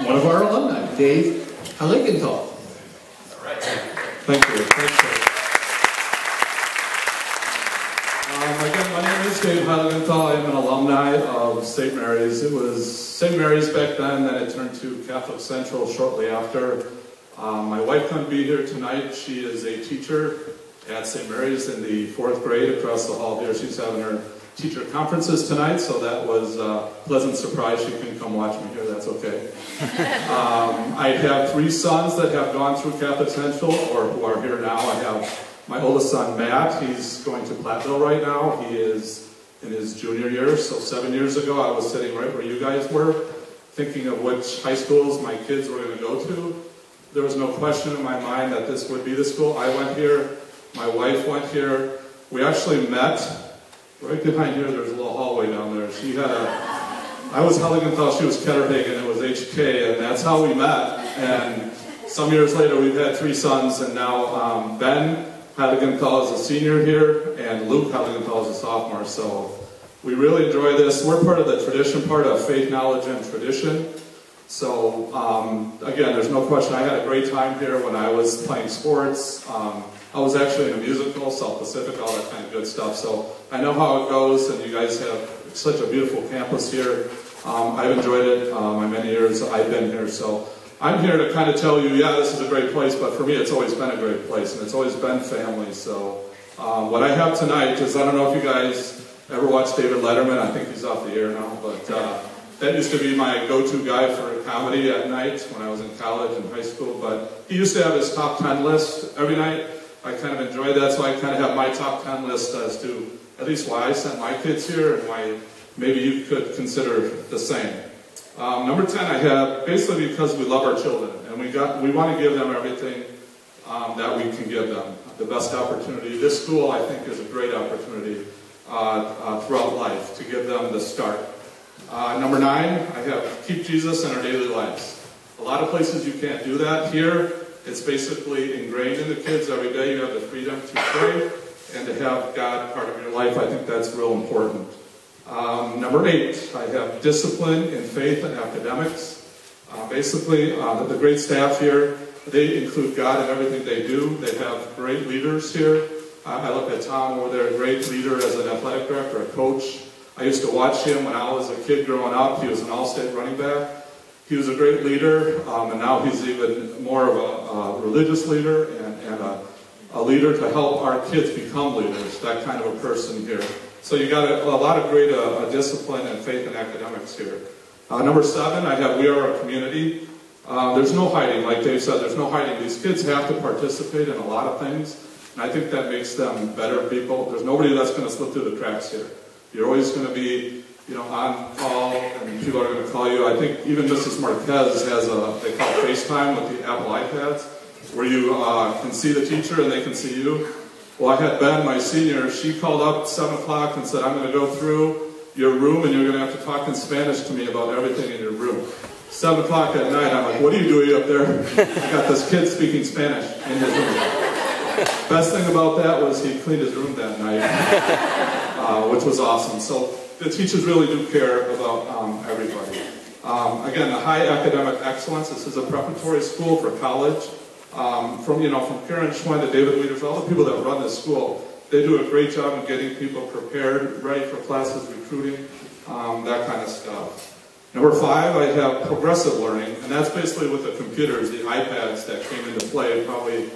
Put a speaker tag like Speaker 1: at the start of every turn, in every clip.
Speaker 1: one of our alumni, Dave Heiligenthal.
Speaker 2: All right. Thank you. Thanks, Dave. Again, my name is Dave Heiligenthal. I'm an alumni of St. Mary's. It was St. Mary's back then it turned to Catholic Central shortly after. My wife couldn't be here tonight. She is a teacher at St. Mary's in the 4th grade across the hall here. She's having her teacher conferences tonight, so that was a pleasant surprise. She couldn't come watch me here. That's okay. I have 3 sons that have gone through Catholic Central or who are here now. I have my oldest son, Matt. He's going to Platteville right now. He is in his junior year, so 7 years ago I was sitting right where you guys were, thinking of which high schools my kids were going to go to. There was no question in my mind that this would be the school. I went here, my wife went here. We actually met right behind here. There's a little hallway down there. She had I was Heiligenthal, she was Ketterhagen, it was HK, and that's how we met. And some years later we've had 3 sons, and now Ben Heiligenthal is a senior here, and Luke Heiligenthal is a sophomore, so we really enjoy this. We're part of the tradition part of faith, knowledge, and tradition. So, again, there's no question, I had a great time here when I was playing sports. I was actually in a musical, South Pacific, all that kind of good stuff. So I know how it goes, and you guys have such a beautiful campus here. I've enjoyed it my many years I've been here. So I'm here to kind of tell you, yeah, this is a great place, but for me it's always been a great place, and it's always been family. So what I have tonight is, I don't know if you guys ever watched David Letterman. I think he's off the air now, but that used to be my go-to guy for comedy at night when I was in college and high school. But he used to have his top 10 list every night. I kind of enjoyed that, so I kind of have my top 10 list as to at least why I sent my kids here and why maybe you could consider the same. Number 10 I have basically because we love our children, and we want to give them everything that we can give them. The best opportunity. This school, I think, is a great opportunity throughout life to give them the start. Number 9, I have keep Jesus in our daily lives. A lot of places you can't do that. Here, it's basically ingrained in the kids every day. You have the freedom to pray and to have God part of your life. I think that's real important. Number 8, I have discipline in faith and academics. Basically, the great staff here, they include God in everything they do. They have great leaders here. I look at Tom over there, a great leader as an athletic director, a coach. I used to watch him when I was a kid growing up. He was an all-state running back. He was a great leader, and now he's even more of a religious leader and a leader to help our kids become leaders, that kind of a person here. So you got a lot of great discipline and faith in academics here. Number 7, I have we are a community. There's no hiding, like Dave said, there's no hiding. These kids have to participate in a lot of things, and I think that makes them better people. There's nobody that's going to slip through the cracks here. You're always going to be, on call, and people are going to call you. I think even Mrs. Marquez has they call it FaceTime with the Apple iPads, where you can see the teacher and they can see you. Well, I had Ben, my senior, she called up at 7 o'clock and said, I'm going to go through your room and you're going to have to talk in Spanish to me about everything in your room. 7 o'clock at night, I'm like, what are you doing up there? I got this kid speaking Spanish in his room. Best thing about that was he cleaned his room that night, which was awesome. So the teachers really do care about everybody. Again, the high academic excellence. This is a preparatory school for college. From Karen Schwen to David Leaders, all the people that run this school, they do a great job in getting people prepared, ready for classes, recruiting, that kind of stuff. Number 5, I have progressive learning, and that's basically with the computers, the iPads that came into play probably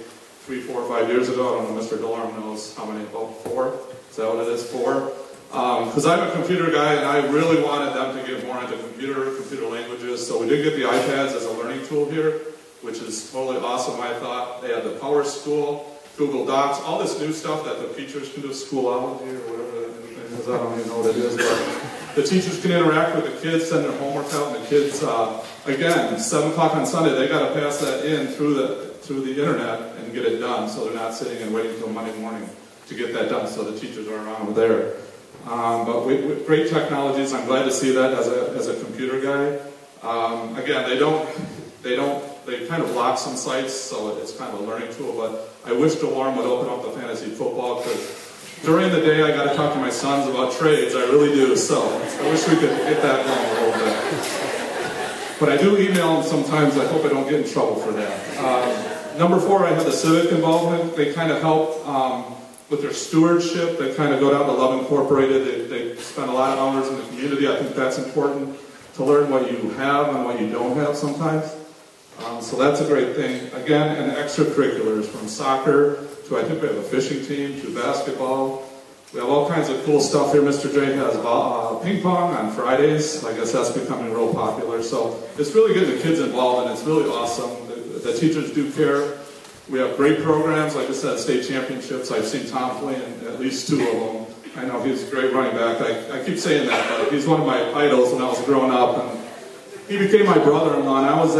Speaker 2: 3, 4, 5 years ago. I don't know, Mr. Delorme knows how many, about 4? Is that what it is, 4? Because I'm a computer guy, and I really wanted them to get more into computer languages, so we did get the iPads as a learning tool here, which is totally awesome, I thought. They had the Power School, Google Docs, all this new stuff that the teachers can do, Schoology or whatever that is. I don't even know what it is, but the teachers can interact with the kids, send their homework out, and the kids, again, 7 o'clock on Sunday, they got to pass that in through the internet and get it done, so they're not sitting and waiting until Monday morning to get that done, so the teachers are around there. But with great technologies, I'm glad to see that as a computer guy. Again, they kind of block some sites, so it's kind of a learning tool, but I wish Delorme would open up the fantasy football, because during the day I got to talk to my sons about trades, I really do, so I wish we could get that going a little bit. But I do email them sometimes. I hope I don't get in trouble for that. Number 4, I have the civic involvement. They kind of help with their stewardship. They kind of go down to Love Incorporated. They spend a lot of hours in the community. I think that's important to learn what you have and what you don't have sometimes. So that's a great thing. Again, and extracurriculars, from soccer to, I think we have a fishing team, to basketball. We have all kinds of cool stuff here. Mr. J has ping pong on Fridays. I guess that's becoming real popular. So it's really getting the kids involved, and it's really awesome. The teachers do care. We have great programs, like I said, state championships. I've seen Tom play in at least 2 of them. I know he's a great running back. I keep saying that, but he's one of my idols when I was growing up. And he became my brother-in-law, and I was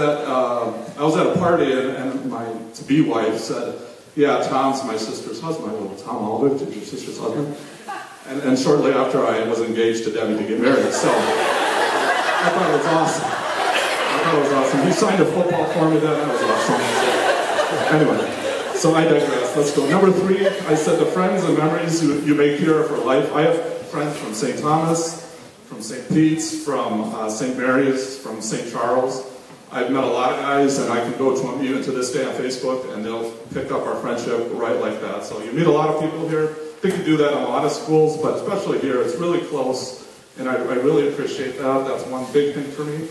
Speaker 2: at a party, and my to-be wife said, "Yeah, Tom's my sister's husband." I go, "Tom Aldrich is your sister's husband?" And shortly after, I was engaged to Debbie to get married. So I thought it was awesome. He signed a football for me then. That was awesome. Anyway, so I digress. Let's go. Number 3, I said the friends and memories you make here are for life. I have friends from St. Thomas, from St. Pete's, from St. Mary's, from St. Charles. I've met a lot of guys, and I can go to them even to this day on Facebook, and they'll pick up our friendship right like that. So you meet a lot of people here. I think you do that in a lot of schools, but especially here, it's really close, and I really appreciate that. That's one big thing for me.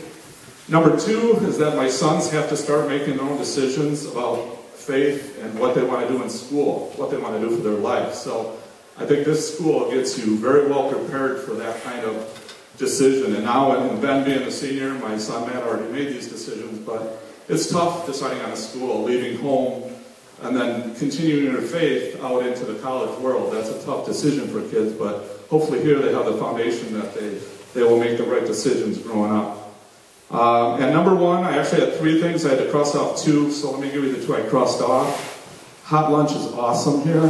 Speaker 2: Number 2 is that my sons have to start making their own decisions about faith and what they want to do in school, what they want to do for their life. So I think this school gets you very well prepared for that kind of decision. And now, and Ben being a senior, my son Matt already made these decisions, but it's tough deciding on a school, leaving home, and then continuing your faith out into the college world. That's a tough decision for kids, but hopefully here they have the foundation that they will make the right decisions growing up. And number 1, I actually had 3 things. I had to cross off 2, so let me give you the 2 I crossed off. Hot lunch is awesome here.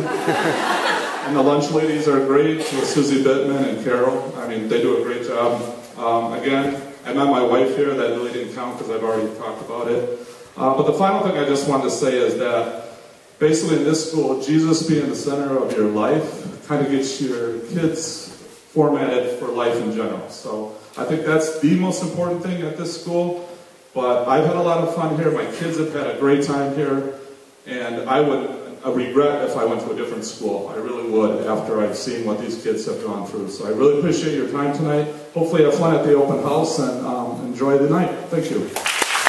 Speaker 2: And the lunch ladies are great, with Susie Bittman and Carol. I mean, they do a great job. Again, I met my wife here. That really didn't count because I've already talked about it. But the final thing I just wanted to say is that basically in this school, Jesus being the center of your life kind of gets your kids formatted for life in general. So I think that's the most important thing at this school. But I've had a lot of fun here. My kids have had a great time here. And I would regret if I went to a different school. I really would, after I've seen what these kids have gone through. So I really appreciate your time tonight. Hopefully you have fun at the open house, and enjoy the night. Thank you.